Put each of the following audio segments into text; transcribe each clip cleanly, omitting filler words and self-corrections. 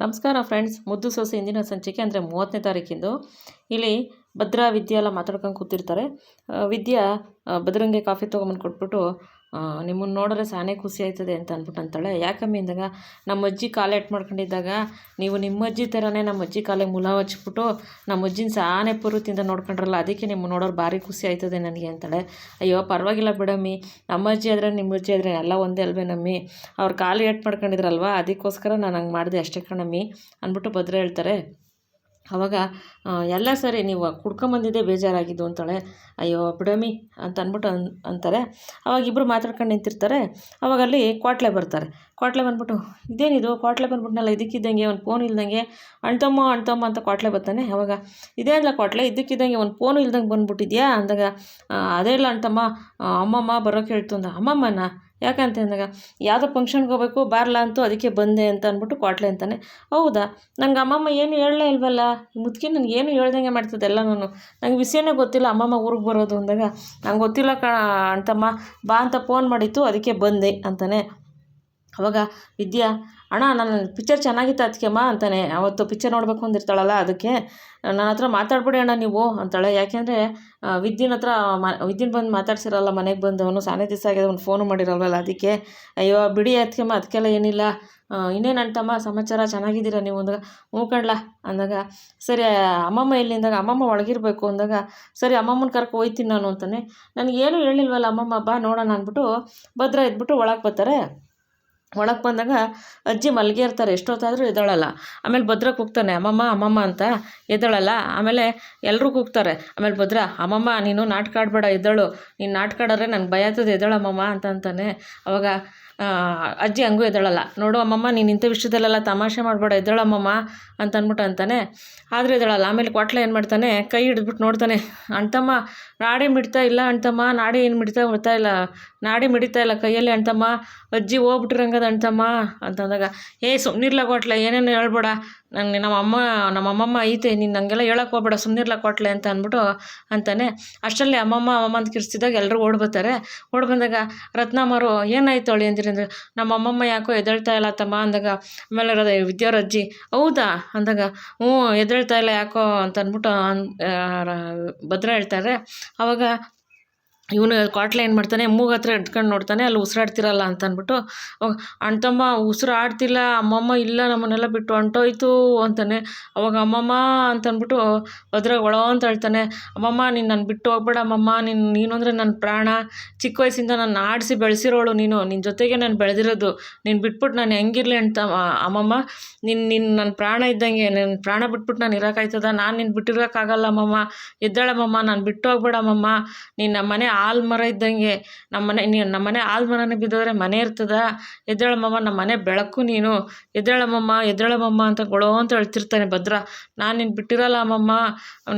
ನಮಸ್ಕಾರ ಫ್ರೆಂಡ್ಸ್. ಮುದ್ದು ಸೊಸೆ ಇಂದಿನ ಸಂಚಿಕೆ ಅಂದರೆ 30ನೇ ತಾರೀಕಿಂದು. ಇಲ್ಲಿ ಭದ್ರಾ ವಿದ್ಯಾ ಎಲ್ಲ ಮಾತಾಡ್ಕೊಂಡು ಕೂತಿರ್ತಾರೆ. ವಿದ್ಯಾ ಭದ್ರಂಗೆ ಕಾಫಿ ತೊಗೊಂಬಂದು ಕೊಟ್ಬಿಟ್ಟು ನಿಮ್ಮನ್ನು ನೋಡಿದ್ರೆ ಸಾನೇ ಖುಷಿ ಆಯ್ತದೆ ಅಂತ ಅಂದ್ಬಿಟ್ಟು ಅಂತಾಳೆ. ಯಾಕಮ್ಮಿ ಅಂದಾಗ, ನಮ್ಮ ಅಜ್ಜಿ ಕಾಲು ಎಟ್ಟು ಮಾಡ್ಕೊಂಡಿದ್ದಾಗ ನೀವು ನಿಮ್ಮ ಅಜ್ಜಿ ಥರನೇ ನಮ್ಮ ಅಜ್ಜಿ ಕಾಲಿಗೆ ಮುಲಾವು ಹಚ್ಬಿಟ್ಟು ನಮ್ಮ ಅಜ್ಜಿನ ಸಾನೇ ಪೂರ್ವತಿಯಿಂದ ನೋಡ್ಕೊಂಡ್ರಲ್ಲ, ಅದಕ್ಕೆ ನಿಮ್ಮ ನೋಡೋರು ಭಾರಿ ಖುಷಿ ಆಯ್ತದೆ ನನಗೆ ಅಂತಾಳೆ. ಅಯ್ಯೋ ಪರವಾಗಿಲ್ಲ ಬಿಡಮ್ಮಿ, ನಮ್ಮ ಅಜ್ಜಿ ಆದರೆ ನಿಮ್ಮ ಅಜ್ಜಿ ಆದರೆ ಎಲ್ಲ ಒಂದೇ ಅಲ್ವೇನಮ್ಮಿ, ಅವ್ರು ಕಾಲು ಎಟ್ಟು ಮಾಡ್ಕೊಂಡಿದ್ರಲ್ವ ಅದಕ್ಕೋಸ್ಕರ ನಾನು ಹಂಗೆ ಮಾಡಿದೆ ಅಷ್ಟೇ ಕಣಮ್ಮಿ ಅಂದ್ಬಿಟ್ಟು ಭದ್ರ ಹೇಳ್ತಾರೆ. ಆವಾಗ ಎಲ್ಲ ಸರಿ, ನೀವು ಕುಡ್ಕೊಂಬಂದಿದ್ದೇ ಬೇಜಾರಾಗಿದ್ದು ಅಂತಾಳೆ. ಅಯ್ಯೋ ಬಿಡಮಿ ಅಂತ ಅಂದ್ಬಿಟ್ಟು ಅಂತಾರೆ. ಅವಾಗ ಇಬ್ಬರು ಮಾತಾಡ್ಕೊಂಡು ನಿಂತಿರ್ತಾರೆ. ಅವಾಗ ಅಲ್ಲಿ ಕ್ವಾಟ್ಲೆ ಬರ್ತಾರೆ. ಕ್ವಾಟ್ಲೆ ಬಂದ್ಬಿಟ್ಟು, ಇದೇನಿದು ಕ್ವಾಟ್ಲೆ ಬಂದ್ಬಿಟ್ನಲ್ಲ, ಇದಕ್ಕಿದ್ದಂಗೆ ಒಂದು ಫೋನ್ ಇಲ್ದಂಗೆ ಅಣ್ತಮ್ಮ ಅಂತ ಕ್ವಾಟ್ಲೆ ಬರ್ತಾನೆ. ಅವಾಗ ಇದೇ ಅಲ್ಲ ಕ್ವಾಟ್ಲೆ, ಇದ್ದಕ್ಕಿದ್ದಂಗೆ ಒಂದು ಫೋನು ಇಲ್ದಂಗೆ ಬಂದ್ಬಿಟ್ಟಿದ್ಯಾ ಅಂದಾಗ, ಅದೇ ಇಲ್ಲ ಅಣ್ತಮ್ಮ, ಅಮ್ಮಮ್ಮ ಬರೋಕ್ಕೆ ಹೇಳ್ತು ಅಂದ. ಅಮ್ಮಮ್ಮನ ಯಾಕಂತ ಅಂದಾಗ, ಯಾವುದೋ ಫಂಕ್ಷನ್ಗೆ ಹೋಗ್ಬೇಕು ಬಾರ್ಲಾ ಅಂತೂ ಅದಕ್ಕೆ ಬಂದೆ ಅಂತ ಅಂದ್ಬಿಟ್ಟು ಕ್ವಾಟ್ಲೆ ಅಂತಾನೆ. ಹೌದಾ, ನನಗೆ ಅಮ್ಮಮ್ಮ ಏನು ಹೇಳಲೇ ಇಲ್ವಲ್ಲ, ಮುದುಕಿ ನನಗೆ ಏನು ಹೇಳ್ದಂಗೆ ಮಾಡ್ತದೆ ಎಲ್ಲ. ನಂಗೆ ವಿಷಯನೇ ಗೊತ್ತಿಲ್ಲ ಅಮ್ಮಮ್ಮ ಊರಿಗೆ ಬರೋದು ಅಂದಾಗ, ನಂಗೆ ಗೊತ್ತಿಲ್ಲ ಅಂತಮ್ಮ, ಬಾ ಅಂತ ಫೋನ್ ಮಾಡಿತ್ತು ಅದಕ್ಕೆ ಬಂದೆ ಅಂತಾನೆ. ಅವಾಗ ವಿದ್ಯಾ, ಅಣ್ಣ ನಾನು ಪಿಕ್ಚರ್ ಚೆನ್ನಾಗಿತ್ತು ಅದಕ್ಕೆಮ್ಮ ಅಂತಾನೆ. ಅವತ್ತು ಪಿಕ್ಚರ್ ನೋಡಬೇಕು ಅಂದಿರ್ತಾಳಲ್ಲ ಅದಕ್ಕೆ ನನ್ನ ಹತ್ರ ಮಾತಾಡ್ಬಿಡಿ ಅಣ್ಣ ನೀವು ಅಂತಾಳೆ. ಯಾಕೆಂದರೆ ವಿದ್ಯನ ಹತ್ರ ವಿದ್ಯನ ಬಂದು ಮಾತಾಡ್ಸಿರಲ್ಲ, ಮನೆಗೆ ಬಂದವನು ಸಾನೇ ದಿವಸ ಆಗಿದೆ, ಒಂದು ಫೋನು ಮಾಡಿರಲ್ವಲ್ಲ ಅದಕ್ಕೆ. ಅಯ್ಯೋ ಬಿಡಿ ಅದಕ್ಕೆಮ್ಮ, ಅದಕ್ಕೆಲ್ಲ ಏನಿಲ್ಲ, ಇನ್ನೇನು ಅಂತಮ್ಮ ಸಮಾಚಾರ, ಚೆನ್ನಾಗಿದ್ದೀರಾ ನೀವು ಅಂದಾಗ, ಹ್ಞೂ ಕಣ್ಲಾ ಅಂದಾಗ, ಸರಿ ಅಮ್ಮಮ್ಮ ಎಲ್ಲಿಂದಾಗ, ಅಮ್ಮಮ್ಮ ಒಳಗಿರಬೇಕು ಅಂದಾಗ, ಸರಿ ಅಮ್ಮಮ್ಮನ ಕರ್ಕೊ ಹೋಯ್ತೀನಿ ನಾನು ಅಂತಾನೆ. ನನಗೇನು ಹೇಳಿಲ್ವಲ್ಲ ಅಮ್ಮಮ್ಮ, ಬಾ ನೋಡೋಣ ಅಂದ್ಬಿಟ್ಟು ಭದ್ರ ಇದ್ಬಿಟ್ಟು ಒಳಗೆ ಬರ್ತಾರೆ. ಒಳಗೆ ಬಂದಾಗ ಅಜ್ಜಿ ಮಲಗಿ ಇರ್ತಾರೆ, ಎಷ್ಟೊತ್ತಾದರೂ ಎದ್ದೇಳಲ್ಲ. ಆಮೇಲೆ ಭದ್ರ ಕೂಗ್ತಾನೆ, ಅಮ್ಮಮ್ಮ ಅಂತ ಎದ್ದೇಳಲ್ಲ. ಆಮೇಲೆ ಎಲ್ಲರೂ ಕೂಗ್ತಾರೆ. ಆಮೇಲೆ ಭದ್ರ, ಅಮ್ಮಮ್ಮ ನೀನು ನಾಟಕ ಆಡಬೇಡ, ಎದ್ದೇಳು, ನೀನು ನಾಟಕ ಆಡಿದ್ರೆ ನಂಗೆ ಭಯ ಆಗ್ತದೆ, ಎದ್ದೇಳಮ್ಮಮ್ಮ ಅಂತ ಅಂತಾನೆ. ಅವಾಗ ಅಜ್ಜಿ ಹಂಗೂ ಎದ್ದೇಳಲ್ಲ. ನೋಡು ಅಮ್ಮಮ್ಮ, ನೀನು ಇಂಥ ವಿಷಯದಲ್ಲೆಲ್ಲ ತಮಾಷೆ ಮಾಡಬೇಡ, ಎದ್ದೇಳಮ್ಮಮ್ಮ ಅಂತ ಅಂದ್ಬಿಟ್ಟು ಅಂತಾನೆ. ಆದರೆ ಎದ್ದೇಳಲ್ಲ. ಆಮೇಲೆ ಕ್ವಾಟ್ಲೆ ಏನು ಮಾಡ್ತಾನೆ, ಕೈ ಹಿಡಿದ್ಬಿಟ್ಟು ನೋಡ್ತಾನೆ. ಅಣ್ತಮ್ಮ ನಾಡಿ ಮಿಡ್ತಾ ಇಲ್ಲ ಅಣ್ತಮ್ಮ, ನಾಡಿ ಏನು ಬರ್ತಾ ಇಲ್ಲ, ನಾಡಿ ಮಿಡಿತಾ ಇಲ್ಲ ಕೈಯಲ್ಲಿ ಅಣ್ತಮ್ಮ, ಅಜ್ಜಿ ಹೋಗ್ಬಿಟ್ಟಿರಂಗದ ಅಣ್ತಮ್ಮ ಅಂತಂದಾಗ, ಸುಮ್ಮನಿರ್ಲ ಕ್ವಾಟ್ಲೆ, ಏನೇನು ಹೇಳ್ಬೇಡ, ನನಗೆ ನಮ್ಮಮ್ಮಮ್ಮ ಐತೆ, ನೀನು ನನಗೆಲ್ಲ ಹೇಳಕ್ಕೆ ಹೋಗ್ಬೇಡ, ಸುಮ್ಮನಿರ್ಲ ಕ್ವಾಟ್ಲೆ ಅಂತ ಅಂದ್ಬಿಟ್ಟು ಅಂತಾನೆ. ಅಷ್ಟರಲ್ಲಿ ಅಮ್ಮಮ್ಮ ಅಂತ ಕಿರ್ಸಿದಾಗ ಎಲ್ಲರೂ ಓಡ್ಬರ್ತಾರೆ. ಓಡ್ಬಂದಾಗ ರತ್ನಮ್ಮರು, ಏನಾಯ್ತು ಅವಳಿ ಅಂದಿರಿ ಅಂದರೆ, ನಮ್ಮಮ್ಮಮ್ಮ ಯಾಕೋ ಎದ್ದೇಳ್ತಾ ಇಲ್ಲ ತಮ್ಮ ಅಂದಾಗ, ಆಮೇಲೆ ವಿದ್ಯಾವ್ರ ಅಜ್ಜಿ, ಹೌದಾ ಅಂದಾಗ, ಹ್ಞೂ ಎದ್ದೇಳ್ತಾ ಇಲ್ಲ ಯಾಕೋ ಅಂತ ಅಂದ್ಬಿಟ್ಟು ಭದ್ರ ಹೇಳ್ತಾರೆ. ಆವಾಗ ಇವನು ಕ್ವಾಟ್ಲೆ ಏನು ಮಾಡ್ತಾನೆ, ಮೂಗು ಹತ್ರ ಇಟ್ಕೊಂಡು ನೋಡ್ತಾನೆ, ಅಲ್ಲಿ ಉಸಿರಾಡ್ತಿರಲ್ಲ ಅಂತ ಅಂದ್ಬಿಟ್ಟು, ಅಣ್ತಮ್ಮ ಉಸಿರಾಡ್ತಿಲ್ಲ ಅಮ್ಮಮ್ಮ, ಇಲ್ಲ ನಮ್ಮನ್ನೆಲ್ಲ ಬಿಟ್ಟು ಹೊಂಟೋಯ್ತು ಅಂತಾನೆ. ಅವಾಗ ಅಮ್ಮಮ್ಮ ಅಂತಂದ್ಬಿಟ್ಟು ಭದ್ರ ಒಳೋ ಅಂತ ಹೇಳ್ತಾನೆ. ಅಮ್ಮಮ್ಮ ನೀನು ನನ್ನ ಬಿಟ್ಟು ಹೋಗ್ಬೇಡ ಅಮ್ಮಮ್ಮ, ನೀನು ಅಂದರೆ ನನ್ನ ಪ್ರಾಣ, ಚಿಕ್ಕ ವಯಸ್ಸಿಂದ ನಾನು ಆಡಿಸಿ ಬೆಳೆಸಿರೋಳು ನೀನು, ನಿನ್ನ ಜೊತೆಗೆ ನಾನು ಬೆಳೆದಿರೋದು, ನೀನು ಬಿಟ್ಬಿಟ್ಟು ನಾನು ಹೆಂಗಿರಲಿ ಅಂತ ಅಮ್ಮಮ್ಮ, ನಿನ್ನ ನನ್ನ ಪ್ರಾಣ ಇದ್ದಂಗೆ, ನನ್ನ ಪ್ರಾಣ ಬಿಟ್ಬಿಟ್ಟು ನಾನು ಇರೋಕ್ಕಾಯ್ತದ, ನಾನು ನಿನ್ನ ಬಿಟ್ಟಿರೋಕ್ಕಾಗಲ್ಲ ಅಮ್ಮಮ್ಮ, ಎದ್ದೇಳಮ್ಮಮ್ಮ, ನಾನು ಬಿಟ್ಟು ಹೋಗ್ಬೇಡ ಅಮ್ಮಮ್ಮ, ನೀನು ನಮ್ಮ ಮನೆ ಆಲ್ಮರ ಇದ್ದಂಗೆ, ನಮ್ಮನೆ ಆಲ್ಮರನೇ ಬಿದ್ದೋದ್ರೆ ಮನೆ ಇರ್ತದ, ಎದ್ದೇಳಮ್ಮಮ್ಮ, ನಮ್ಮ ಮನೆ ಬೆಳಕು ನೀನು, ಎದ್ದೇಳಮ್ಮಮ್ಮ ಅಂತ ಗೊಳೋ ಅಂತ ಹೇಳ್ತಿರ್ತಾನೆ ಭದ್ರ. ನಾನು ನಿನ್ನ ಬಿಟ್ಟಿರಲ್ಲ ಅಮ್ಮಮ್ಮ,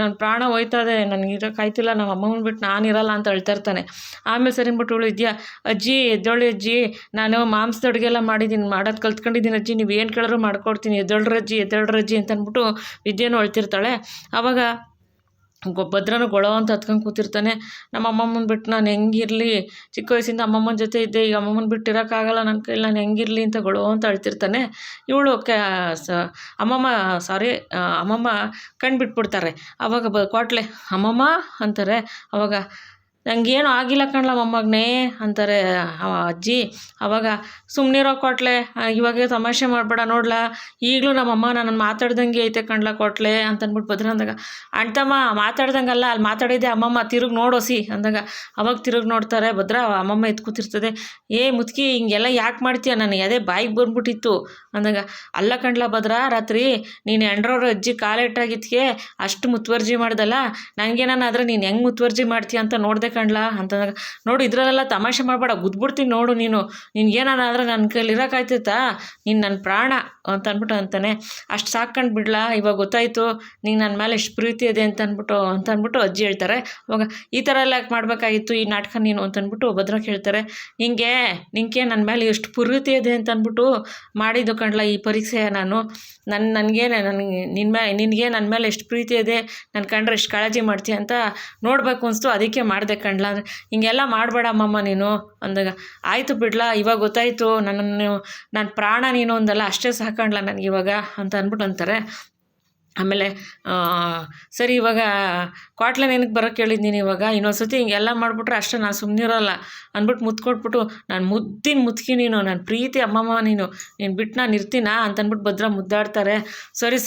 ನನ್ನ ಪ್ರಾಣ ಹೋಯ್ತದೆ, ನನಗೆ ಇರೋಕ್ಕಾಯ್ತಿಲ್ಲ, ನಮ್ಮ ಅಮ್ಮನ ಬಿಟ್ಟು ನಾನು ಇರಲ್ಲ ಅಂತ ಹೇಳ್ತಾ ಇರ್ತಾನೆ. ಆಮೇಲೆ ಸರಿ ಅಂದ್ಬಿಟ್ಟು ಇದೆಯಾ ಅಜ್ಜಿ, ಎದ್ದೇಳಿ ಅಜ್ಜಿ, ನಾನು ಮಾಂಸದ ಅಡುಗೆ ಎಲ್ಲ ಮಾಡಿದ್ದೀನಿ, ಮಾಡೋದು ಕಲ್ತ್ಕೊಂಡಿದ್ದೀನಿ ಅಜ್ಜಿ, ನೀವು ಏನು ಕೇಳಿದ್ರು ಮಾಡ್ಕೊಡ್ತೀನಿ, ಎದ್ದೇಳ್ರಜ್ಜಿ ಅಂತ ಅಂದ್ಬಿಟ್ಟು ವಿದ್ಯೆನೂ ಹೇಳ್ತಿರ್ತಾಳೆ. ಆವಾಗ ಭದ್ರನೂ ಗೊಳೋ ಅಂತ ಹತ್ಕೊಂಡು ಕೂತಿರ್ತಾನೆ. ನಮ್ಮ ಅಮ್ಮಮ್ಮನ ಬಿಟ್ಟು ನಾನು ಹೆಂಗಿರಲಿ, ಚಿಕ್ಕ ವಯಸ್ಸಿಂದ ಅಮ್ಮಮ್ಮನ ಜೊತೆ ಇದ್ದೆ, ಈಗ ಅಮ್ಮಮ್ಮನ ಬಿಟ್ಟು ಇರೋಕ್ಕಾಗಲ್ಲ ನನ್ನ ಕೈಲಿ, ನಾನು ಹೆಂಗಿರಲಿ ಅಂತ ಗೊಳೋ ಅಂತ ಹೇಳ್ತಿರ್ತಾನೆ. ಇವಳು ಅಮ್ಮಮ್ಮ ಕಣ್ಣು ಬಿಟ್ಬಿಡ್ತಾರೆ. ಆವಾಗ ಕ್ವಾಟ್ಲೆ, ಅಮ್ಮಮ್ಮ ಅಂತಾರೆ. ಅವಾಗ ನನಗೇನು ಆಗಿಲ್ಲ ಕಣ್ಲ ಮೊಮ್ಮಗನೇ ಅಂತಾರೆ ಅಜ್ಜಿ. ಆವಾಗ ಸುಮ್ಮನಿರೋ ಕ್ವಾಟ್ಲೆ, ಇವಾಗ ತಮಾಷೆ ಮಾಡಬೇಡ ನೋಡ್ಲಾ, ಈಗಲೂ ನಮ್ಮಮ್ಮ ನಾನು ಮಾತಾಡ್ದಂಗೆ ಐತೆ ಕಣ್ಲ ಕ್ವಾಟ್ಲೆ ಅಂತಂದ್ಬಿಟ್ಟು ಭದ್ರ ಅಂದಾಗ, ಅಣ್ತಮ್ಮ ಮಾತಾಡ್ದಂಗಲ್ಲ, ಅಲ್ಲಿ ಮಾತಾಡಿದ್ದೆ ಅಮ್ಮಮ್ಮ, ತಿರುಗಿ ನೋಡೋಸಿ ಅಂದಾಗ, ಅವಾಗ ತಿರುಗಿ ನೋಡ್ತಾರೆ ಭದ್ರ. ಅಮ್ಮಮ್ಮ ಎದ್ದು ಕೂತಿರ್ತದೆ. ಮುದುಕಿ ಹಿಂಗೆಲ್ಲ ಯಾಕೆ ಮಾಡ್ತೀಯ, ನನಗೆ ಅದೇ ಬಾಯಿಗೆ ಬಂದ್ಬಿಟ್ಟಿತ್ತು ಅಂದಾಗ, ಅಲ್ಲ ಕಣ್ಲ ಭದ್ರ, ರಾತ್ರಿ ನೀನು ಎಂಡ್ರವ್ರ ಅಜ್ಜಿ ಕಾಲಿಟ್ಟಾಗಿದ್ದಕ್ಕೆ ಅಷ್ಟು ಮುತುವರ್ಜಿ ಮಾಡ್ದಲ್ಲ, ನನಗೇನಾದ್ರೆ ನೀನು ಹೆಂಗೆ ಮುತುವರ್ಜಿ ಮಾಡ್ತೀಯ ಅಂತ ನೋಡಿದೆ ಕಣ್ಲಾ ಅಂತಂದಾಗ, ನೋಡು ಇದರಲ್ಲೆಲ್ಲ ತಮಾಷೆ ಮಾಡಬೇಡ, ಗುದ್ಬಿಡ್ತೀನಿ ನೋಡು, ನಿನ್ಗೇನಾದ್ರೆ ನನ್ನ ಕೈಲಿ ಇರೋಕ್ಕಾಯ್ತೈತಾ, ನೀನು ನನ್ನ ಪ್ರಾಣ ಅಂತ ಅಂದ್ಬಿಟ್ಟು ಅಂತಾನೆ. ಅಷ್ಟು ಸಾಕೊಂಡು ಬಿಡ್ಲಾ, ಇವಾಗ ಗೊತ್ತಾಯಿತು ನೀನು ನನ್ನ ಮೇಲೆ ಎಷ್ಟು ಪ್ರೀತಿ ಇದೆ ಅಂತ ಅಂದ್ಬಿಟ್ಟು ಅಜ್ಜಿ ಹೇಳ್ತಾರೆ. ಅವಾಗ ಈ ಥರ ಎಲ್ಲ ಯಾಕೆ ಮಾಡಬೇಕಾಗಿತ್ತು ಈ ನಾಟಕ ನೀನು ಅಂತಂದ್ಬಿಟ್ಟು ಭದ್ರ ಕೇಳ್ತಾರೆ. ನಿಂಗೆ ನನ್ನ ಮೇಲೆ ಎಷ್ಟು ಪ್ರೀತಿ ಇದೆ ಅಂತ ಅಂದ್ಬಿಟ್ಟು ಮಾಡಿದ್ದು ಕಣ್ಲ ಈ ಪರೀಕ್ಷೆ ನಾನು, ನಿನಗೆ ನನ್ನ ಮೇಲೆ ಎಷ್ಟು ಪ್ರೀತಿ ಇದೆ, ನನ್ನ ಕಂಡ್ರೆ ಎಷ್ಟು ಕಾಳಜಿ ಮಾಡ್ತೀಯ ಅಂತ ನೋಡಬೇಕು ಅನಿಸ್ತು, ಅದಕ್ಕೆ ಮಾಡಿದೆ ಕಣ್ಲ ಅಂದರೆ ಹಿಂಗೆಲ್ಲ ಮಾಡಬೇಡ ಅಮ್ಮಮ್ಮ ನೀನು ಅಂದಾಗ ಆಯಿತು ಬಿಡ್ಲಾ ಇವಾಗ ಗೊತ್ತಾಯಿತು ನನ್ನ ಪ್ರಾಣ ನೀನು ಅಂದಲ್ಲ ಅಷ್ಟೇ ಸಾಕಣ್ಲ ನನಗೆ ಇವಾಗ ಅಂತ ಅಂದ್ಬಿಟ್ಟು ಅಂತಾರೆ. ಆಮೇಲೆ ಸರಿ ಇವಾಗ ಕ್ವಾಟ್ಲೆ ನಿನಗೆ ಬರೋಕ್ಕೆ ಹೇಳಿದ್ದೀನಿ, ಇವಾಗ ಇನ್ನೊಂದು ಸತಿ ಹಿಂಗೆಲ್ಲ ಮಾಡಿಬಿಟ್ರೆ ಅಷ್ಟೇ ನಾನು ಸುಮ್ಮನಿರೋಲ್ಲ ಅಂದ್ಬಿಟ್ಟು ಮುತ್ತು ಕೊಟ್ಬಿಟ್ಟು, ನಾನು ಮುದ್ದಿನ ಮುತ್ಕಿ ನೀನು, ನನ್ನ ಪ್ರೀತಿ ಅಮ್ಮಮ್ಮ ನೀನು ಬಿಟ್ಟು ನಾನು ಇರ್ತೀನಾ ಅಂತಂದ್ಬಿಟ್ಟು ಭದ್ರ ಮುದ್ದಾಡ್ತಾರೆ.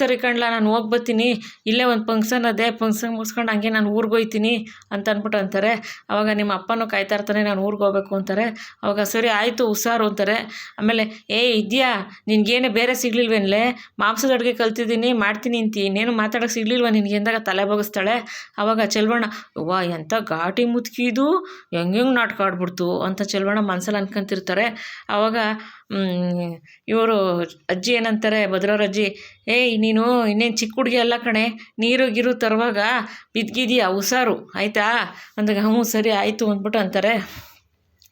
ಸರಿ ಕಣ್ಲ ನಾನು ಹೋಗಿ ಬರ್ತೀನಿ, ಇಲ್ಲೇ ಒಂದು ಫಂಕ್ಷನ್ ಅದೇ ಫಂಕ್ಷನ್ ಮುಗಿಸ್ಕೊಂಡು ಹಂಗೆ ನಾನು ಊರಿಗೆ ಹೋಗ್ತೀನಿ ಅಂತ ಅಂದ್ಬಿಟ್ಟು ಅಂತಾರೆ. ಅವಾಗ ನಿಮ್ಮ ಅಪ್ಪನೂ ಕಾಯ್ತಾ ಇರ್ತಾನೆ, ನಾನು ಊರಿಗೆ ಹೋಗ್ಬೇಕು ಅಂತಾರೆ. ಅವಾಗ ಸರಿ ಆಯಿತು ಹುಷಾರು ಅಂತಾರೆ. ಆಮೇಲೆ ಇದೆಯಾ ನಿನಗೇನೇ ಬೇರೆ ಸಿಗ್ಲಿಲ್ವೇನ್ಲೇ, ಮಾಂಸದ ಅಡುಗೆ ಕಲ್ತಿದ್ದೀನಿ ಮಾಡ್ತೀನಿ ಅಂತಿ, ಇನ್ನೇನು ಮಾತಾಡೋಕ್ಕೆ ಸಿಗ್ಲಿಲ್ವ ನಿನಗೆ ಎಂದಾಗ ತಲೆ ಬಗ್ಗಿಸ್ತಾಳೆ. ಆವಾಗ ಚೆಲ್ವಣ್ಣ ವಾ ಎಂಥ ಘಾಟಿ ಮುದುಕಿದು ಹೆಂಗೆ ನಾಟಕ ಆಡ್ಬಿಡ್ತು ಅಂತ ಚೆಲ್ವಣ್ಣ ಮನಸ್ಸಲ್ಲಿ ಅನ್ಕೊಂತಿರ್ತಾರೆ. ಆವಾಗ ಇವರು ಅಜ್ಜಿ ಏನಂತಾರೆ, ಭದ್ರವ್ರ ಅಜ್ಜಿ, ನೀನು ಇನ್ನೇನು ಚಿಕ್ಕ ಹುಡುಗಿ ಅಲ್ಲ ಕಣೆ, ನೀರು ಗಿರು ತರುವಾಗ ಬಿದ್ದಿದೀಯಾ ಹುಷಾರು ಆಯಿತಾ ಅಂದಾಗ ಹ್ಞೂ ಸರಿ ಆಯಿತು ಅಂದ್ಬಿಟ್ಟು ಅಂತಾರೆ.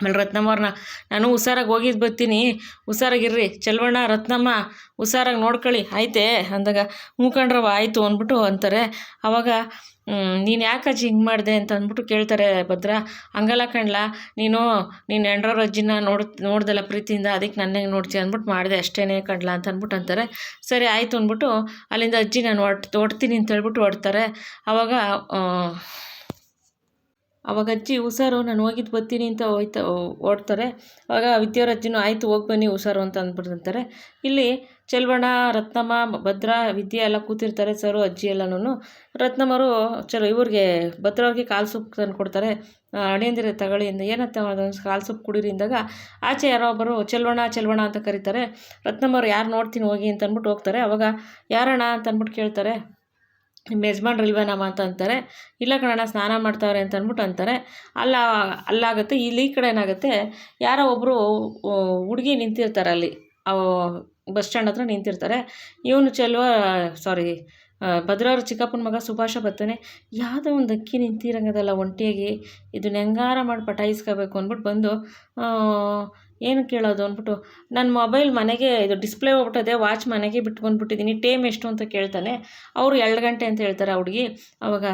ಆಮೇಲೆ ರತ್ನಮ್ಮವ್ರನ್ನ ನಾನು ಹುಷಾರಾಗಿ ಹೋಗಿದ್ದು ಬರ್ತೀನಿ, ಹುಷಾರಾಗಿರ್ರಿ ಚೆಲ್ವಣ್ಣ ರತ್ನಮ್ಮ ಹುಷಾರಾಗಿ ನೋಡ್ಕೊಳ್ಳಿ ಆಯ್ತೇ ಅಂದಾಗ ಹ್ಞೂ ಕಣ್ರವ ಆಯಿತು ಅಂದ್ಬಿಟ್ಟು ಅಂತಾರೆ. ಆವಾಗ ನೀನು ಯಾಕಜ್ಜಿ ಹಿಂಗೆ ಮಾಡಿದೆ ಅಂತ ಅಂದ್ಬಿಟ್ಟು ಕೇಳ್ತಾರೆ ಭದ್ರ. ಹಂಗಲ್ಲ ಕಣ್ಲ, ನೀನು ಹೆಂಡ್ರವ್ರ ಅಜ್ಜಿನ ನೋಡ್ದಲ್ಲ ಪ್ರೀತಿಯಿಂದ, ಅದಕ್ಕೆ ನನ್ನ ಹೆಂಗೆ ನೋಡ್ತೀಯ ಅಂದ್ಬಿಟ್ಟು ಮಾಡಿದೆ ಅಷ್ಟೇ ಕಣ್ಲ ಅಂತ ಅಂದ್ಬಿಟ್ಟು ಅಂತಾರೆ. ಸರಿ ಆಯಿತು ಅಂದ್ಬಿಟ್ಟು ಅಲ್ಲಿಂದ ಅಜ್ಜಿ ನಾನು ಹೊಡ್ತೀನಿ ಅಂತ ಹೇಳ್ಬಿಟ್ಟು ಹೊಡ್ತಾರೆ. ಅವಾಗ ಅಜ್ಜಿ ಹುಷಾರು ನಾನು ಹೋಗಿದ್ದು ಬರ್ತೀನಿ ಅಂತ ಓಡ್ತಾರೆ. ಆವಾಗ ವಿದ್ಯಾವ್ರ ಅಜ್ಜಿನೂ ಆಯಿತು ಹೋಗಿ ಬನ್ನಿ ಹುಷಾರು ಅಂತ ಅಂದ್ಬಿಡ್ತಾರೆ. ಇಲ್ಲಿ ಚೆಲ್ವಣ್ಣ ರತ್ನಮ್ಮ ಭದ್ರ ವಿದ್ಯೆ ಎಲ್ಲ ಕೂತಿರ್ತಾರೆ, ಸರು ಅಜ್ಜಿ ಎಲ್ಲನೂ. ರತ್ನಮ್ಮರು ಇವ್ರಿಗೆ ಭದ್ರವ್ರಿಗೆ ಕಾಲು ಸೊಪ್ಪು ತಂದು ಕೊಡ್ತಾರೆ. ಅಡಿಯಂದಿರ ತಗೊಳ್ಳಿ ಇಂದ ಏನತ್ತ ಅದೊಂದು ಕಾಲು ಸೊಪ್ಪು ಕುಡೀರಿ ಇಂದಾಗ ಆಚೆ ಯಾರೋ ಒಬ್ಬರು ಚೆಲ್ವಣ್ಣ ಅಂತ ಕರೀತಾರೆ. ರತ್ನಮ್ಮವ್ರು ಯಾರು ನೋಡ್ತೀನಿ ಹೋಗಿ ಅಂತ ಅಂದ್ಬಿಟ್ಟು ಹೋಗ್ತಾರೆ. ಅವಾಗ ಯಾರಣ್ಣ ಅಂತ ಅಂದ್ಬಿಟ್ಟು ಕೇಳ್ತಾರೆ. ನಿಮ್ಮ ಯಜಮಾನ್ರಿಲ್ವೇನಮ್ಮ ಅಂತ ಅಂತಾರೆ. ಇಲ್ಲ ಕಣಣ್ಣ ಸ್ನಾನ ಮಾಡ್ತಾವ್ರೆ ಅಂತ ಅಂದ್ಬಿಟ್ಟು ಅಂತಾರೆ. ಅಲ್ಲಾಗುತ್ತೆ. ಇಲ್ಲಿ ಈ ಕಡೆ ಏನಾಗುತ್ತೆ, ಯಾರೋ ಒಬ್ಬರು ಹುಡುಗಿ ನಿಂತಿರ್ತಾರೆ ಅಲ್ಲಿ, ಬಸ್ ಸ್ಟ್ಯಾಂಡ್ ಹತ್ರ ನಿಂತಿರ್ತಾರೆ. ಇವನು ಭದ್ರವ್ರ ಚಿಕ್ಕಪ್ಪನ ಮಗ ಸುಭಾಷ ಬರ್ತಾನೆ. ಯಾವುದೋ ಒಂದು ಅಕ್ಕಿ ನಿಂತಿರಂಗದಲ್ಲ ಒಂಟಿಯಾಗಿ, ಇದನ್ನ ಹೆಂಗಾರ ಮಾಡಿ ಪಟಾಯಿಸ್ಕೋಬೇಕು ಅಂದ್ಬಿಟ್ಟು ಬಂದು ಏನು ಕೇಳೋದು ಅಂದ್ಬಿಟ್ಟು, ನನ್ನ ಮೊಬೈಲ್ ಮನೆಗೆ ಇದು ಡಿಸ್ಪ್ಲೇ ಹೋಗ್ಬಿಟ್ಟದೆ, ವಾಚ್ ಮನೆಗೆ ಬಿಟ್ಟು ಬಂದುಬಿಟ್ಟಿದ್ದೀನಿ, ಟೈಮ್ ಎಷ್ಟು ಅಂತ ಕೇಳ್ತಾನೆ. ಅವರು 2 ಗಂಟೆ ಅಂತ ಹೇಳ್ತಾರೆ ಆ ಹುಡುಗಿ. ಅವಾಗ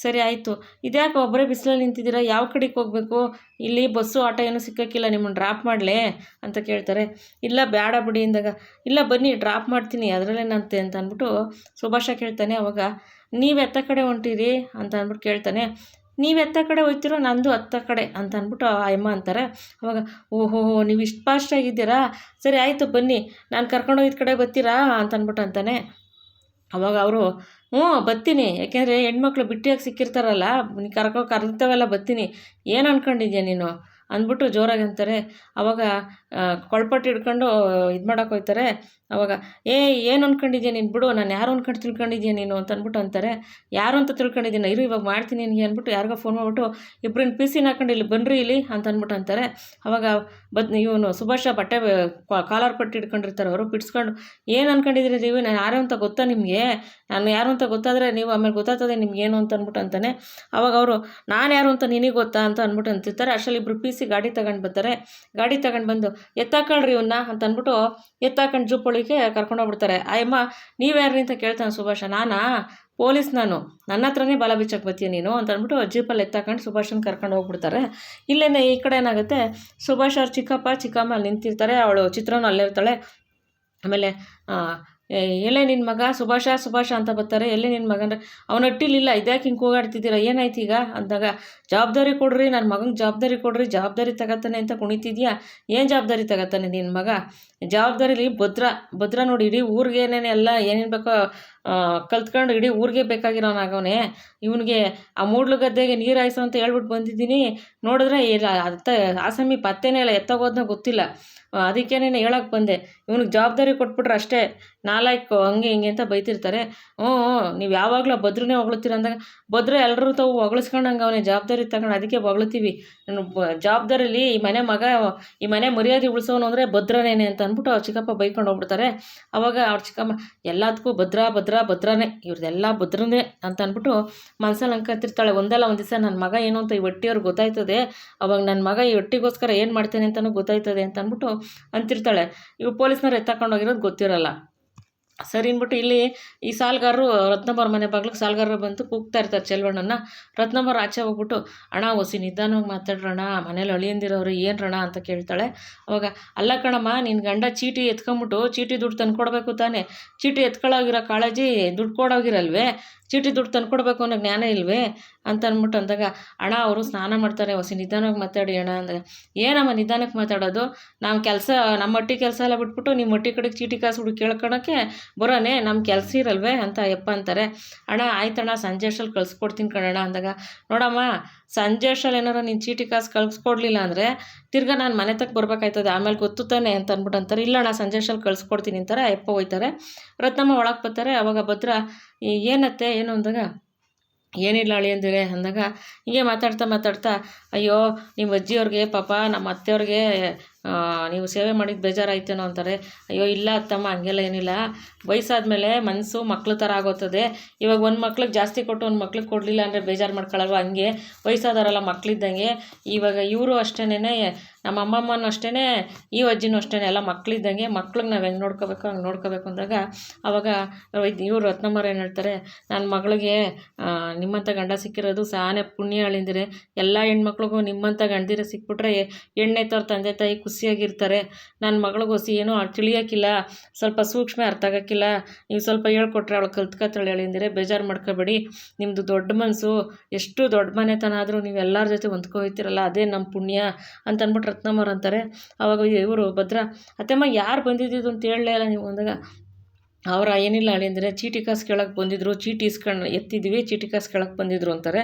ಸರಿ ಆಯಿತು, ಇದ್ಯಾಕೆ ಒಬ್ಬರೇ ಬಿಸಿಲಲ್ಲಿ ನಿಂತಿದ್ದೀರಾ, ಯಾವ ಕಡೆಗೆ ಹೋಗಬೇಕು, ಇಲ್ಲಿ ಬಸ್ಸು ಆಟೋ ಏನೂ ಸಿಕ್ಕೋಕ್ಕಿಲ್ಲ, ನಿಮ್ಮನ್ನು ಡ್ರಾಪ್ ಮಾಡಲೇ ಅಂತ ಕೇಳ್ತಾರೆ. ಇಲ್ಲ ಬೇಡ ಬಿಡಿ ಅಂದಾಗ, ಇಲ್ಲ ಬನ್ನಿ ಡ್ರಾಪ್ ಮಾಡ್ತೀನಿ ಅದರಲ್ಲೇನಂತೆ ಅಂತ ಅಂದ್ಬಿಟ್ಟು ಸುಭಾಷ ಕೇಳ್ತಾನೆ. ಅವಾಗ ನೀವು ಎತ್ತ ಕಡೆ ಹೊಂಟಿರಿ ಅಂತ ಅಂದ್ಬಿಟ್ಟು ಕೇಳ್ತಾನೆ. ನೀವು ಎತ್ತ ಕಡೆ ಹೋಗ್ತಿರೋ, ನಂದು ಹತ್ತ ಕಡೆ ಅಂತ ಅಂದ್ಬಿಟ್ಟು ಆ ಅಮ್ಮ ಅಂತಾರೆ. ಅವಾಗ ಓಹೋ ನೀವು ಇಷ್ಟು ಫಾಸ್ಟಾಗಿದ್ದೀರಾ, ಸರಿ ಆಯಿತು ಬನ್ನಿ ನಾನು ಕರ್ಕೊಂಡೋಗಿದ್ದ ಕಡೆ ಬರ್ತೀರಾ ಅಂತ ಅಂದ್ಬಿಟ್ಟು ಅಂತಾನೆ. ಅವಾಗ ಅವರು ಹ್ಞೂ ಬರ್ತೀನಿ, ಯಾಕೆಂದರೆ ಹೆಣ್ಮಕ್ಳು ಬಿಟ್ಟಿಯಾಗಿ ಸಿಕ್ಕಿರ್ತಾರಲ್ಲ, ಕರೆದಿರ್ತಾವೆಲ್ಲ ಬರ್ತೀನಿ, ಏನು ಅಂದ್ಕೊಂಡಿದ್ಯಾ ನೀನು ಅಂದ್ಬಿಟ್ಟು ಜೋರಾಗಿ ಅಂತಾರೆ. ಅವಾಗ ಕೊಳ್ಪಟ್ಟು ಹಿಡ್ಕೊಂಡು ಇದು ಮಾಡೋಕೆ ಹೋಗ್ತಾರೆ. ಅವಾಗ ಏನು ಅಂದ್ಕೊಂಡಿದ್ಯಾ ನೀನು, ಬಿಡು ನಾನು ಯಾರು ಅಂದ್ಕೊಂಡು ತಿಳ್ಕೊಂಡಿದ್ಯಾ ನೀನು ಅಂತ ಅಂದ್ಬಿಟ್ಟು ಅಂತಾರೆ. ಯಾರು ಅಂತ ತಿಳ್ಕೊಂಡಿದ್ದೀನಿ, ಇರು ಇವಾಗ ಮಾಡ್ತೀನಿ ನಿನಗೆ ಅಂದ್ಬಿಟ್ಟು ಯಾರಿಗೋ ಫೋನ್ ಮಾಡಿಬಿಟ್ಟು ಇಬ್ಬರನ್ನ PC-ನ ಹಾಕೊಂಡು ಇಲ್ಲಿ ಬನ್ನಿರಿ ಇಲ್ಲಿ ಅಂತ ಅಂದ್ಬಿಟ್ಟು ಅಂತಾರೆ. ಅವಾಗ ಇವನು ಸುಭಾಷ ಬಟ್ಟೆ ಕಾಲರ್ ಪಟ್ಟಿ ಹಿಡ್ಕೊಂಡಿರ್ತಾರೆ. ಅವರು ಬಿಡಿಸ್ಕೊಂಡು ಏನು ಅಂದ್ಕೊಂಡಿದ್ದೀರಿ ನೀವು, ನಾನು ಯಾರು ಅಂತ ಗೊತ್ತಾ ನಿಮಗೆ, ನಾನು ಯಾರು ಅಂತ ಗೊತ್ತಾದರೆ ನೀವು ಆಮೇಲೆ ಗೊತ್ತಾಗ್ತದೆ ನಿಮ್ಗೇನು ಅಂತ ಅಂದ್ಬಿಟ್ಟು ಅಂತಾನೆ. ಅವಾಗ ಅವರು ನಾನು ಯಾರು ಅಂತ ನಿನಗೆ ಗೊತ್ತಾ ಅಂತ ಅಂದ್ಬಿಟ್ಟು ಅಂತಿರ್ತಾರೆ. ಅಷ್ಟರಲ್ಲಿ ಇಬ್ಬರು PC ಗಾಡಿ ತಗೊಂಡು ಬರ್ತಾರೆ. ಗಾಡಿ ತಗೊಂಡು ಬಂದು ಎತ್ತಾಕಳ್ರಿ ಇವನ್ನ ಅಂತ ಅಂದ್ಬಿಟ್ಟು ಎತ್ತಾಕೊಂಡು ಜೂಪೊಳಿಗೆ ಕರ್ಕೊಂಡೋಗ್ಬಿಡ್ತಾರೆ. ಅಯ್ಯಮ್ಮ ನೀವ್ಯಾರ್ರಿ ಅಂತ ಕೇಳ್ತಾನೆ ಸುಭಾಷ. ನಾನಾ ಪೊಲೀಸ್, ನನ್ನ ಹತ್ರನೇ ಬಲ ಬಿಚ್ಚಕ್ಕೆ ಬರ್ತೀಯ ನೀನು ಅಂತ ಅಂದ್ಬಿಟ್ಟು ಜೀಪಲ್ಲಿ ಎತ್ತಾಕೊಂಡು ಸುಭಾಷನ ಕರ್ಕೊಂಡು ಹೋಗ್ಬಿಡ್ತಾರೆ. ಇಲ್ಲೇನೆ ಈ ಕಡೆ ಏನಾಗುತ್ತೆ, ಸುಭಾಷ್ ಅವ್ರ ಚಿಕ್ಕಮ್ಮ ಅಲ್ಲಿ ನಿಂತಿರ್ತಾರೆ, ಅವಳು ಚಿತ್ರನೂ ಅಲ್ಲೇ ಇರ್ತಾಳೆ. ಆಮೇಲೆ ಎಲ್ಲೇ ನಿನ್ನ ಮಗ ಸುಭಾಷ ಅಂತ ಬರ್ತಾರೆ. ಎಲ್ಲೇ ನಿನ್ನ ಮಗ ಅಂದರೆ ಅವನ ಹಟ್ಟಿಲಿಲ್ಲ, ಇದ್ಯಾಕೆ ಹಿಂಗೆ ಕೂಗಾಡ್ತಿದ್ದೀರಾ, ಏನಾಯ್ತು ಈಗ ಅಂದಾಗ, ಜವಾಬ್ದಾರಿ ಕೊಡ್ರಿ ನನ್ನ ಮಗಂಗೆ, ಜವಾಬ್ದಾರಿ ಕೊಡ್ರಿ, ಜವಾಬ್ದಾರಿ ತಗೋತಾನೆ ಅಂತ ಕುಣಿತಿದ್ಯಾ, ಏನು ಜವಾಬ್ದಾರಿ ತಗೋತಾನೆ ನಿನ್ನ ಮಗ, ಜವಾಬ್ದಾರಿಲಿ ಭದ್ರ ನೋಡಿ ಇಡೀ ಊರಿಗೆ ಏನೇನು ಬೇಕೋ ಕಲ್ತ್ಕೊಂಡು ಇಡೀ ಊರಿಗೆ ಬೇಕಾಗಿರೋನಾಗವನೇ, ಇವನಿಗೆ ಆ ಮೂಡ್ಲು ಗದ್ದೆಗೆ ನೀರು ಹಾಯಿಸೋ ಅಂತ ಹೇಳ್ಬಿಟ್ಟು ಬಂದಿದ್ದೀನಿ, ನೋಡಿದ್ರೆ ಇಲ್ಲ ಆಸಾಮಿ ಪತ್ತೇನೇ ಇಲ್ಲ, ಎತ್ತಗೋದ್ನ ಗೊತ್ತಿಲ್ಲ, ಅದಕ್ಕೇನೇ ಹೇಳೋಕ್ಕೆ ಬಂದೆ, ಇವ್ನಿಗೆ ಜವಾಬ್ದಾರಿ ಕೊಟ್ಬಿಟ್ರೆ ಅಷ್ಟೇ ನಾಲಾಯ್ಕು ಹಂಗೆ ಹಿಂಗೆ ಅಂತ ಬೈತಿರ್ತಾರೆ. ನೀವು ಯಾವಾಗಲೂ ಭದ್ರನೇ ಹೊಗಳ್ತೀರ ಅಂದಾಗ, ಭದ್ರ ಎಲ್ಲರೂ ತಾವು ಹೊಗಳಿಸ್ಕೊಂಡಂಗೆ ಅವನೇ ಜವಾಬ್ದಾರಿ ತಗೊಂಡು ಅದಕ್ಕೆ ಹೊಗಳ್ತೀವಿ, ಜವಾಬ್ದಾರಿಲಿ ಈ ಮನೆ ಮರ್ಯಾದೆ ಉಳಿಸೋನು ಅಂದರೆ ಭದ್ರನೇನೆ ಅಂತ ಅಂದ್ಬಿಟ್ಟು ಅವ್ರ ಚಿಕ್ಕಪ್ಪ ಬೈಕೊಂಡು ಹೋಗ್ಬಿಡ್ತಾರೆ. ಅವಾಗ ಅವ್ರ ಚಿಕ್ಕಮ್ಮ ಎಲ್ಲದಕ್ಕೂ ಭದ್ರನೇ, ಇವ್ರದ್ದೆಲ್ಲ ಭದ್ರನೇ ಅಂತ ಅಂದ್ಬಿಟ್ಟು ಮನಸ್ಸಲ್ಲಿ ಅನ್ಕೊಂತಿರ್ತಾಳೆ. ಒಂದಲ್ಲ ಒಂದು ದಿವಸ ನನ್ನ ಮಗ ಏನು ಅಂತ ಈ ಹೊಟ್ಟಿಯವ್ರಿಗೆ ಗೊತ್ತಾಯ್ತದೆ, ಅವಾಗ ನನ್ನ ಮಗ ಈ ಹೊಟ್ಟಿಗೋಸ್ಕರ ಏನು ಮಾಡ್ತೇನೆ ಅಂತಲೂ ಗೊತ್ತಾಯ್ತದೆ ಅಂತ ಅಂದ್ಬಿಟ್ಟು ಅಂತಿರ್ತಾಳೆ. ಇವು ಪೊಲೀಸ್ನವ್ರು ಎತ್ತಾಕೊಂಡೋಗಿರೋದು ಗೊತ್ತಿರಲ್ಲ. ಸರಿ ಅಂದ್ಬಿಟ್ಟು ಇಲ್ಲಿ ಈ ಸಾಲ್ಗಾರರು ರತ್ನಮ್ಮವ್ರ ಮನೆ ಬಾಗ್ಲಿಗೆ ಸಾಲ್ಗಾರರು ಬಂತು ಕೂಗ್ತಾ ಇರ್ತಾರೆ ಚೆಲ್ವಣ್ಣನ. ರತ್ನಮ್ಮವ್ರು ಆಚೆ ಹೋಗ್ಬಿಟ್ಟು ಅಣ್ಣ ಒಸಿ ನಿಧಾನವಾಗಿ ಮಾತಾಡ್ರಣ್ಣ, ಮನೇಲಿ ಅಳಿಯಂದಿರೋರು ಏನ್ರಣ್ಣ ಅಂತ ಕೇಳ್ತಾಳೆ. ಅವಾಗ ಅಲ್ಲ ಕಣಮ್ಮ, ನಿನ್ನ ಗಂಡ ಚೀಟಿ ಎತ್ಕೊಂಬಿಟ್ಟು ಚೀಟಿ ದುಡ್ಡು ತಂದ್ಕೊಡ್ಬೇಕು ತಾನೆ, ಚೀಟಿ ಎತ್ಕೊಳ್ಳೋಗಿರೋ ಕಾಳಜಿ ದುಡ್ಡು ಕೊಡೋಗಿರಲ್ವೇ, ಚೀಟಿ ದುಡ್ಡು ತಂದ್ಕೊಡ್ಬೇಕು ಅನ್ನೋ ಜ್ಞಾನ ಇಲ್ವೇ ಅಂತ ಅಂದ್ಬಿಟ್ಟು ಅಂದಾಗ ಅಣ್ಣ ಅವರು ಸ್ನಾನ ಮಾಡ್ತಾರೆ, ಹೊಸಿ ನಿಧಾನವಾಗಿ ಮಾತಾಡಿ ಅಣ್ಣ ಅಂದಾಗ, ಏನಮ್ಮ ನಿಧಾನಕ್ಕೆ ಮಾತಾಡೋದು, ನಾವು ಕೆಲಸ ನಮ್ಮ ಮಟ್ಟಿ ಕೆಲಸ ಎಲ್ಲ ಬಿಟ್ಬಿಟ್ಟು ನಿಮ್ಮ ಮಟ್ಟಿ ಕಡೆಗೆ ಚೀಟಿ ಕಾಸು ಹುಡುಕಿ ಕೇಳ್ಕೊಳಕ್ಕೆ ಬರೋನೆ, ನಮ್ಮ ಕೆಲಸ ಇರಲ್ವೇ ಅಂತ ಯಪ್ಪ ಅಂತಾರೆ. ಅಣ್ಣ ಆಯ್ತಣ್ಣ ಸಂಜೆ ಅಷ್ಟಲ್ಲಿ ಕಳ್ಸ್ಕೊಡ್ತೀನಿ ಕಣಣ್ಣ ಅಂದಾಗ, ನೋಡಮ್ಮ ಸಂಜೆ ಅಷ್ಟರಲ್ಲಿ ಏನಾರು ನೀನು ಚೀಟಿ ಕಾಸು ಕಳ್ಸ್ಕೊಡ್ಲಿಲ್ಲ ಅಂದರೆ ತಿರ್ಗಾ ನಾನು ಮನೆ ತಕ್ಕ ಬರ್ಬೇಕಾಯ್ತದೆ, ಆಮೇಲೆ ಗೊತ್ತು ತಾನೆ ಅಂತ ಅಂದ್ಬಿಟ್ಟು ಅಂತಾರೆ. ಇಲ್ಲಣ್ಣ ಸಂಜೆ ಅಷ್ಟರಲ್ಲಿ ಕಳ್ಸ್ಕೊಡ್ತೀನಿ ಅಂತಾರೆ. ಅಯ್ಯಪ್ಪ ಹೋಯ್ತಾರೆ. ರತ್ನಮ್ಮ ಒಳಗೆ ಬರ್ತಾರೆ. ಅವಾಗ ಭದ್ರ ಏನತ್ತೆ ಏನು ಅಂದಾಗ, ಏನಿಲ್ಲ ಅಳಿಯಂದಿರೆ ಅಂದಾಗ, ಹೀಗೆ ಮಾತಾಡ್ತಾ ಅಯ್ಯೋ ನಿಮ್ಮ ಅಜ್ಜಿಯವ್ರಿಗೆ ಪಾಪ ನಮ್ಮ ಅತ್ತೆಯವ್ರಿಗೆ ನೀವು ಸೇವೆ ಮಾಡಿದ್ದು ಬೇಜಾರಾಯ್ತೇನೋ ಅಂತಾರೆ. ಅಯ್ಯೋ ಇಲ್ಲ ಅತ್ತಮ್ಮ, ಹಂಗೆಲ್ಲ ಏನಿಲ್ಲ, ವಯಸ್ಸಾದ್ಮೇಲೆ ಮನಸ್ಸು ಮಕ್ಳ ಥರ ಆಗೋತ್ತದೆ. ಇವಾಗ ಒಂದು ಮಕ್ಳಿಗೆ ಜಾಸ್ತಿ ಕೊಟ್ಟು ಒಂದು ಮಕ್ಳಿಗೆ ಕೊಡಲಿಲ್ಲ ಅಂದರೆ ಬೇಜಾರು ಮಾಡ್ಕೊಳ್ಳಲ್ವ, ಹಂಗೆ ವಯಸ್ಸಾದವರೆಲ್ಲ ಮಕ್ಳಿದ್ದಂಗೆ. ಇವಾಗ ಇವರು ಅಷ್ಟೇನೆ, ನಮ್ಮ ಅಮ್ಮಮ್ಮನೂ ಅಷ್ಟೇ, ಈ ಅಜ್ಜಿನೂ ಅಷ್ಟೇ, ಎಲ್ಲ ಮಕ್ಳಿದ್ದಂಗೆ, ಮಕ್ಳಿಗೆ ನಾವು ಹೆಂಗೆ ನೋಡ್ಕೋಬೇಕು ಹಂಗೆ ನೋಡ್ಕೋಬೇಕು ಅಂದಾಗ, ಅವಾಗ ಇವರು ರತ್ನಮ್ಮರು ಏನು ಹೇಳ್ತಾರೆ, ನನ್ನ ಮಗಳಿಗೆ ನಿಮ್ಮಂಥ ಗಂಡ ಸಿಕ್ಕಿರೋದು ಸಾನೆ ಪುಣ್ಯ ಅಳಿಂದಿರೆ, ಎಲ್ಲ ಹೆಣ್ಮಕ್ಳಿಗೂ ನಿಮ್ಮಂಥ ಗಂಡದಿರ ಸಿಕ್ಬಿಟ್ರೆ ಎಣ್ಣೆ ತೋರ್ ತಂದೆ ತಾಯಿ ಖುಷಿಯಾಗಿರ್ತಾರೆ. ನನ್ನ ಮಗಳಿಗೋಸಿ ಏನೋ ತಿಳಿಯೋಕ್ಕಿಲ್ಲ, ಸ್ವಲ್ಪ ಸೂಕ್ಷ್ಮ ಅರ್ಥ ಆಗೋಕ್ಕಿಲ್ಲ, ನೀವು ಸ್ವಲ್ಪ ಹೇಳ್ಕೊಟ್ರೆ ಅವಳು ಕಲ್ತ್ಕೊತಾಳೆ ಅಳಿಂದಿರೆ, ಬೇಜಾರು ಮಾಡ್ಕೋಬೇಡಿ, ನಿಮ್ಮದು ದೊಡ್ಡ ಮನಸ್ಸು, ಎಷ್ಟು ದೊಡ್ಡ ಮನೆತನ ಆದರೂ ನೀವು ಎಲ್ಲರ ಜೊತೆ ಹೊಂದ್ಕೊಯ್ತಿರಲ್ಲ, ಅದೇ ನಮ್ಮ ಪುಣ್ಯ ಅಂತ ಅಂದ್ಬಿಟ್ಟು ರತ್ನಮ್ಮವ್ರು ಅಂತಾರೆ. ಆವಾಗ ಇವರು ಭದ್ರ, ಅತ್ತಮ್ಮ ಯಾರು ಬಂದಿದ್ದು ಅಂತ ಹೇಳಲೇ ಇಲ್ಲ ನೀವು ಅಂದಾಗ, ಅವರ ಏನಿಲ್ಲ ಅಳಿಂದರೆ ಚೀಟಿ ಕಾಸು ಕೇಳೋಕ್ಕೆ ಬಂದಿದ್ರು, ಚೀಟಿ ಇಸ್ಕೊಂಡು ಎತ್ತಿದ್ವಿ, ಚೀಟಿ ಕಾಸು ಕೇಳೋಕ್ಕೆ ಬಂದಿದ್ರು ಅಂತಾರೆ.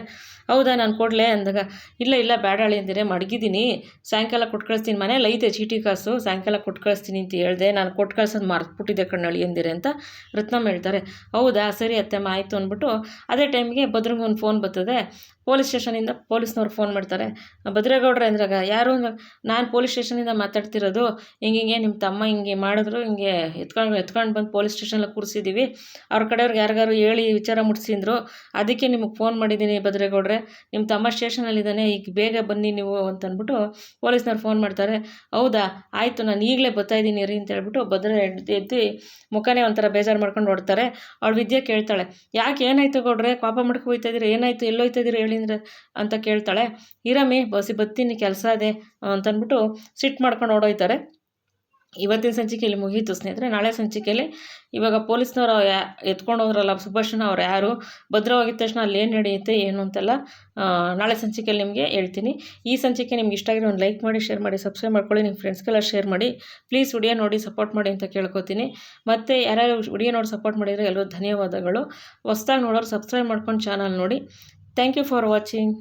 ಹೌದಾ ನಾನು ಕೊಡಲೇ ಅಂದಾಗ, ಇಲ್ಲ ಬೇಡ ಅಳಿಂದರೆ ಮಡಗಿದ್ದೀನಿ, ಸಾಯಂಕಾಲ ಕೊಟ್ಟು ಕಳಿಸ್ತೀನಿ, ಮನೇಲಿ ಐತೆ ಚೀಟಿ ಕಾಸು, ಸಾಯಂಕಾಲ ಕೊಟ್ಟು ಕಳಿಸ್ತೀನಿ ಅಂತ ಹೇಳಿದೆ, ನಾನು ಕೊಟ್ಟು ಕಳ್ಸೋದು ಮರ್ತ್ಬಿಟ್ಟಿದ್ದೆ ಕಣ್ಣು ಅಳಿಯಂದಿರೆ ಅಂತ ರತ್ನಮ್ಮ ಹೇಳ್ತಾರೆ. ಹೌದಾ ಸರಿ ಅತ್ತಮ್ಮ ಆಯಿತು ಅಂದ್ಬಿಟ್ಟು ಅದೇ ಟೈಮಿಗೆ ಭದ್ರಂಗೆ ಒಂದು ಫೋನ್ ಬರ್ತದೆ. ಪೊಲೀಸ್ ಸ್ಟೇಷನಿಂದ ಪೊಲೀಸ್ನವ್ರು ಫೋನ್ ಮಾಡ್ತಾರೆ. ಭದ್ರೇಗೌಡ್ರೆ ಅಂದ್ರಾಗ, ಯಾರು, ನಾನು ಪೊಲೀಸ್ ಸ್ಟೇಷನಿಂದ ಮಾತಾಡ್ತಿರೋದು, ಹಿಂಗೆ ನಿಮ್ಮ ತಮ್ಮ ಹಿಂಗೆ ಮಾಡಿದ್ರು, ಹಿಂಗೆ ಎತ್ಕೊಂಡು ಬಂದು ಪೊಲೀಸ್ ಸ್ಟೇಷನಲ್ಲಿ ಕೂರಿಸಿದ್ದೀವಿ, ಅವ್ರ ಕಡೆಯವ್ರಿಗೆ ಯಾರಿಗಾರು ಹೇಳಿ ವಿಚಾರ ಮುಟ್ಸಿದ್ರು, ಅದಕ್ಕೆ ನಿಮಗೆ ಫೋನ್ ಮಾಡಿದ್ದೀನಿ ಭದ್ರೇಗೌಡ್ರೆ, ನಿಮ್ಮ ತಮ್ಮ ಸ್ಟೇಷನಲ್ಲಿದ್ದಾನೆ, ಈಗ ಬೇಗ ಬನ್ನಿ ನೀವು ಅಂತ ಅಂದ್ಬಿಟ್ಟು ಪೊಲೀಸ್ನವ್ರು ಫೋನ್ ಮಾಡ್ತಾರೆ. ಹೌದಾ ಆಯಿತು ನಾನು ಈಗಲೇ ಬರ್ತಾಯಿದ್ದೀನಿ ರೀ ಅಂತ ಹೇಳ್ಬಿಟ್ಟು ಭದ್ರ ಎದ್ದು ಮುಖನೇ ಒಂಥರ ಬೇಜಾರು ಮಾಡ್ಕೊಂಡು ನೋಡ್ತಾರೆ. ಅವಳು ವಿದ್ಯೆ ಕೇಳ್ತಾಳೆ, ಯಾಕೆ ಏನಾಯ್ತು ಗೌಡ್ರೆ, ಕೋಪ ಮಾಡ್ಕೊ ಹೋಯ್ತಾಯಿದ್ದೀರಿ, ಏನಾಯಿತು ಎಲ್ಲೋಯ್ತಾಯಿದ್ದೀರಿ ಹೇಳಿದ್ರೆ ಅಂತ ಕೇಳ್ತಾಳೆ. ಇರಮ್ಮಿ ಬರ್ತೀನಿ ಕೆಲಸ ಅದೇ ಅಂತಂದ್ಬಿಟ್ಟು ಸಿಟ್ಟು ಮಾಡ್ಕೊಂಡು ಓಡೋಯ್ತಾರೆ. ಇವತ್ತಿನ ಸಂಚಿಕೆಯಲ್ಲಿ ಮುಗೀತು ಸ್ನೇಹಿತರೆ. ನಾಳೆ ಸಂಚಿಕೆಯಲ್ಲಿ ಇವಾಗ ಪೊಲೀಸ್ನವರು ಎತ್ಕೊಂಡು ಹೋದ್ರಲ್ಲ ಸುಭಾಷನ, ಅವ್ರು ಯಾರು, ಭದ್ರ ಹೋಗಿದ ತಕ್ಷಣ ಅಲ್ಲಿ ಏನು ನಡೆಯುತ್ತೆ ಏನು ಅಂತೆಲ್ಲ ನಾಳೆ ಸಂಚಿಕೆಯಲ್ಲಿ ನಿಮಗೆ ಹೇಳ್ತೀನಿ. ಈ ಸಂಚಿಕೆ ನಿಮ್ಗೆ ಇಷ್ಟ ಆಗಿರೋ ಒಂದು ಲೈಕ್ ಮಾಡಿ, ಶೇರ್ ಮಾಡಿ, ಸಬ್ಸ್ಕ್ರೈಬ್ ಮಾಡ್ಕೊಳ್ಳಿ, ನಿಮ್ಮ ಫ್ರೆಂಡ್ಸ್ಗೆಲ್ಲ ಶೇರ್ ಮಾಡಿ, ಪ್ಲೀಸ್ ವಿಡಿಯೋ ನೋಡಿ ಸಪೋರ್ಟ್ ಮಾಡಿ ಅಂತ ಕೇಳ್ಕೊತೀನಿ. ಮತ್ತು ಯಾರ್ಯಾರು ವಿಡಿಯೋ ನೋಡಿ ಸಪೋರ್ಟ್ ಮಾಡಿದರೆ ಎಲ್ಲರೂ ಧನ್ಯವಾದಗಳು. ಹೊಸ್ದಾಗಿ ನೋಡೋರು ಸಬ್ಸ್ಕ್ರೈಬ್ ಮಾಡ್ಕೊಂಡು ಚಾನಲ್ ನೋಡಿ. Thank you for watching.